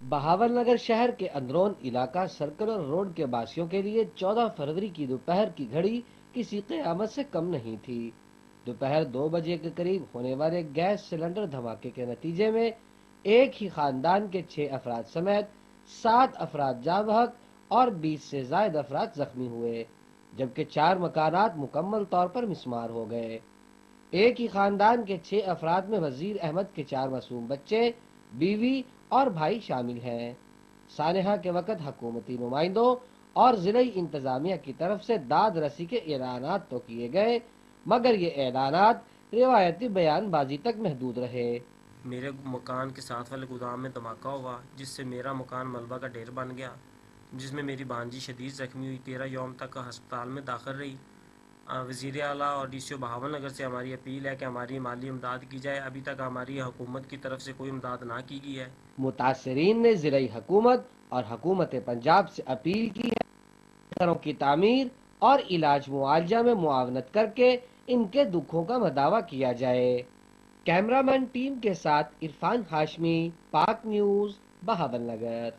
بہاول نگر شہر کے اندرون علاقہ سرکلر روڈ کے باسیوں کے لیے 14 فروری کی دوپہر کی گھڑی کسی قیامت سے کم نہیں تھی۔ دوپہر 2 بجے کے قریب ہونے والے گیس سلنڈر دھماکے کے نتیجے میں ایک ہی خاندان کے 6 افراد سمیت 7 افراد جاں بحق اور 20 سے زائد افراد زخمی ہوئے، جبکہ 4 مکانات مکمل طور پر مسمار ہو گئے۔ ایک ہی خاندان کے 6 افراد میں وزیر احمد کے 4 معصوم بچے، بیوی اور بھائی شامل ہیں۔ سانحہ کے وقت حکومتی نمائندوں اور ضلعی انتظامیہ کی طرف سے داد رسی کے اعلانات تو کیے گئے، مگر یہ اعلانات روایتی بیان بازی تک محدود رہے۔ میرے مکان کے ساتھ والے گودام میں دھماکہ ہوا جس سے میرا مکان ملبہ کا ڈھیر بن گیا، جس میں میری بھانجی شدید زخمی ہوئی، 13 یوم تک ہسپتال میں داخل رہی۔ وزیر اعلیٰ اور ڈی سی او بہاول نگر سے ہماری اپیل ہے کہ ہماری مالی امداد کی جائے۔ ابھی تک ہماری حکومت کی طرف سے کوئی امداد نہ کی گئی ہے۔ متاثرین نے ضلعی حکومت اور حکومت پنجاب سے اپیل کی ہے کہ گھروں کی تعمیر اور علاج معالجہ میں معاونت کر کے ان کے دکھوں کا مداوع کیا جائے۔ کیمرہ مین ٹیم کے ساتھ عرفان ہاشمی، پاک نیوز، بہاول نگر۔